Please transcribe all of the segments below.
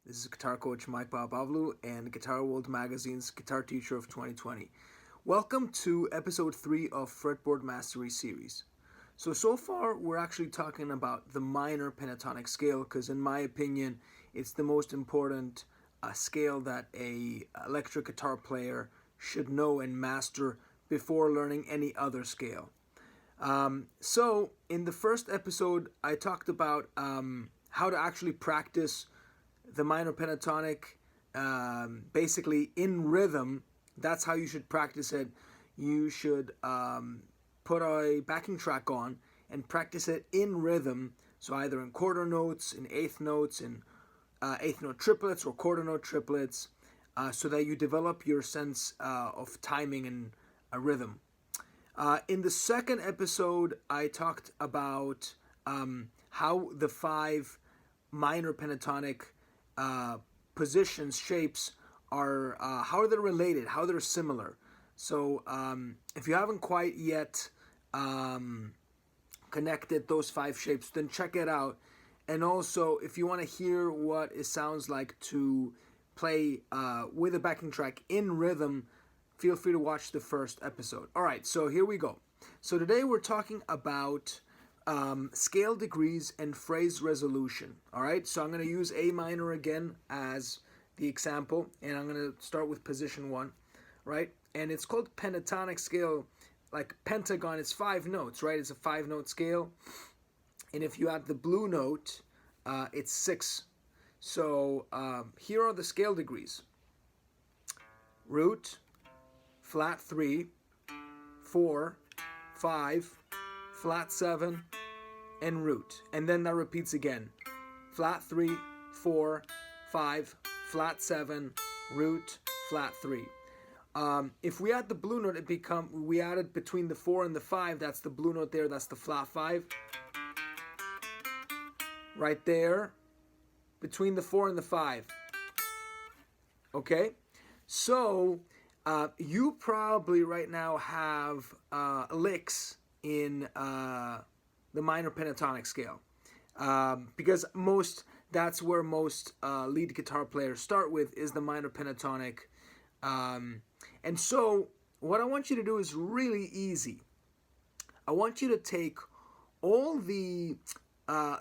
This is guitar coach Mike Papapavlou and Guitar World Magazine's Guitar Teacher of 2020. Welcome to episode 3 of Fretboard Mastery series. So far we're actually talking about the minor pentatonic scale because in my opinion it's the most important scale that a electric guitar player should know and master before learning any other scale. So in the first episode I talked about how to actually practice the minor pentatonic basically in rhythm. That's how you should practice it. You should put a backing track on and practice it in rhythm, so either in quarter notes, in eighth notes, in eighth note triplets or quarter note triplets, so that you develop your sense of timing and a rhythm. In the second episode I talked about how the 5 minor pentatonic positions, shapes are, how they're related, how they're similar. So if you haven't quite yet connected those 5 shapes, then check it out. And also, if you want to hear what it sounds like to play with a backing track in rhythm, feel free to watch the first episode. Alright, so here we go. So today we're talking about scale degrees and phrase resolution. Alright, so I'm going to use A minor again as the example, and I'm going to start with position 1, right? And it's called pentatonic scale, like pentagon. It's 5 notes, right? It's a 5-note scale. And if you add the blue note, it's 6. So here are the scale degrees: root, flat 3, 4, 5, flat 7, and root. And then that repeats again: flat 3, 4, 5, flat 7, root, flat 3. If we add the blue note, we added between the 4 and the 5. That's the blue note there. That's the flat 5. Right there, between the 4 and the 5. Okay, so you probably right now have licks in the minor pentatonic scale, because that's where most lead guitar players start with, is the minor pentatonic. And so what I want you to do is really easy. I want you to take all the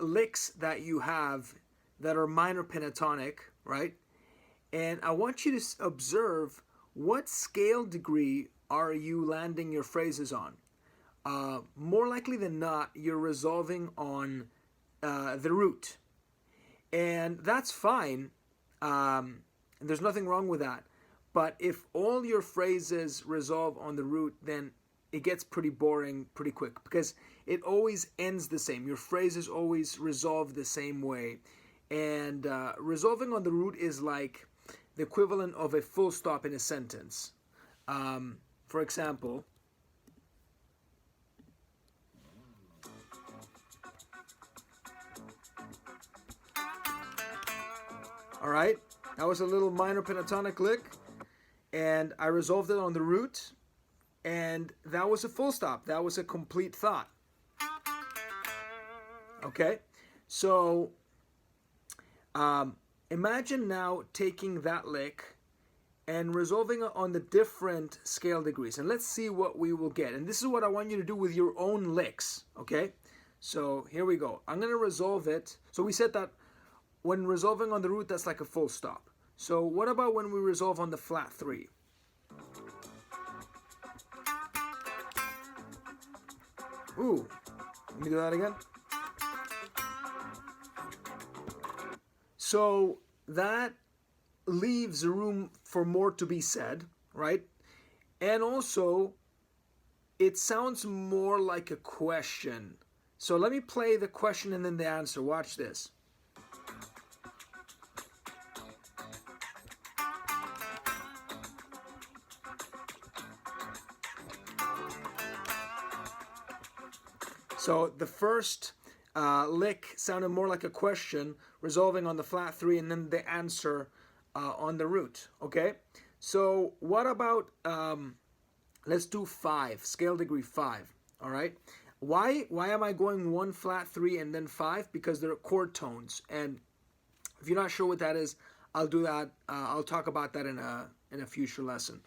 licks that you have that are minor pentatonic, right? And I want you to observe what scale degree are you landing your phrases on. More likely than not, you're resolving on the root. And that's fine. There's nothing wrong with that. But if all your phrases resolve on the root, then it gets pretty boring pretty quick, because it always ends the same. Your phrases always resolve the same way. And resolving on the root is like the equivalent of a full stop in a sentence. For example, all right, that was a little minor pentatonic lick, and I resolved it on the root, and that was a full stop. That was a complete thought. Okay, so imagine now taking that lick and resolving it on the different scale degrees, and let's see what we will get. And this is what I want you to do with your own licks, okay? So here we go. I'm going to resolve it. So we said that when resolving on the root, that's like a full stop. So what about when we resolve on the flat 3? Ooh, let me do that again. So that leaves room for more to be said, right? And also, it sounds more like a question. So let me play the question and then the answer. Watch this. So the first lick sounded more like a question, resolving on the flat 3, and then the answer on the root. Okay, so what about let's do 5, scale degree 5. All right, why am I going 1 flat 3 and then 5? Because they're chord tones, and if you're not sure what that is, I'll do that. I'll talk about that in a future lesson.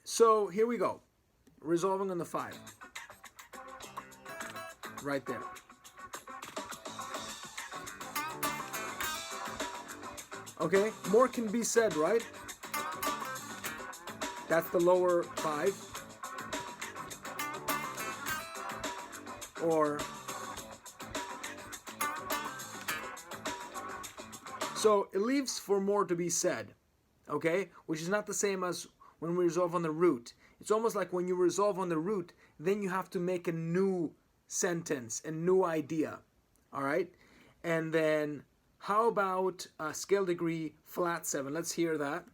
So here we go. Resolving on the 5. Right there. Okay, more can be said, right? That's the lower 5. Or so it leaves for more to be said, okay? Which is not the same as when we resolve on the root. It's almost like when you resolve on the root, then you have to make a new sentence, a new idea, all right? And then how about scale degree flat 7? Let's hear that.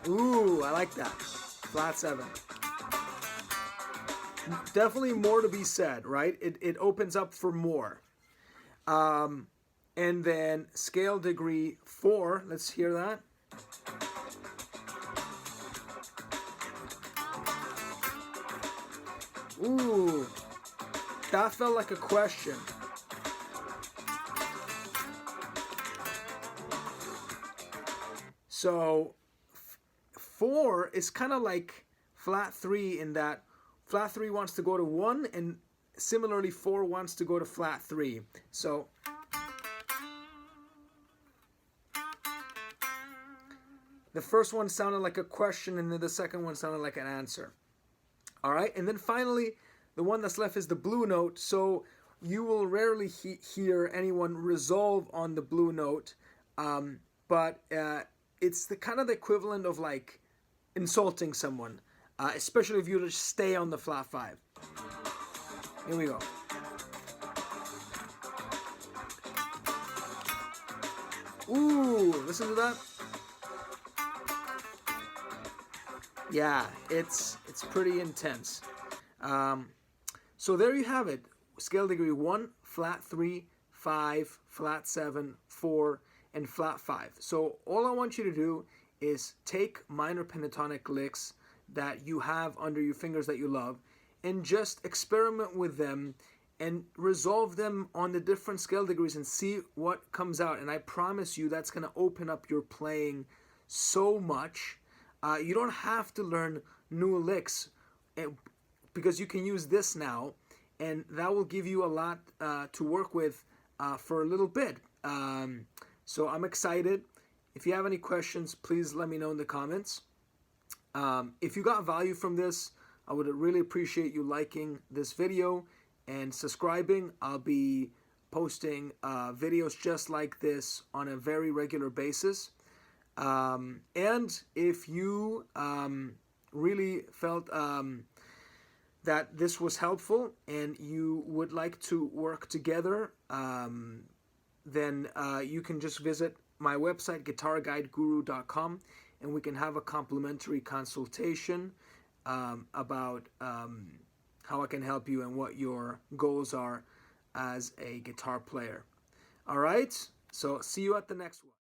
Ooh, I like that. Flat 7. Definitely more to be said, right? It opens up for more. And then scale degree 4. Let's hear that. Ooh, that felt like a question. So 4 is kind of like flat 3 in that flat 3 wants to go to 1, and similarly 4 wants to go to flat 3. So the first one sounded like a question, and then the second one sounded like an answer. All right, and then finally, the one that's left is the blue note. So you will rarely hear anyone resolve on the blue note, but it's the kind of the equivalent of like insulting someone, especially if you just stay on the flat 5. Here we go. Ooh, listen to that. Yeah, it's pretty intense. So there you have it. Scale degree 1, flat 3, 5, flat 7, 4, and flat 5. So all I want you to do is take minor pentatonic licks that you have under your fingers that you love and just experiment with them and resolve them on the different scale degrees and see what comes out. And I promise you that's going to open up your playing so much. You don't have to learn new licks because you can use this now, and that will give you a lot to work with for a little bit. So I'm excited. If you have any questions, please let me know in the comments. If you got value from this, I would really appreciate you liking this video and subscribing. I'll be posting videos just like this on a very regular basis. And if you really felt that this was helpful and you would like to work together, then you can just visit my website, guitarguideguru.com, and we can have a complimentary consultation about how I can help you and what your goals are as a guitar player. All right, so see you at the next one.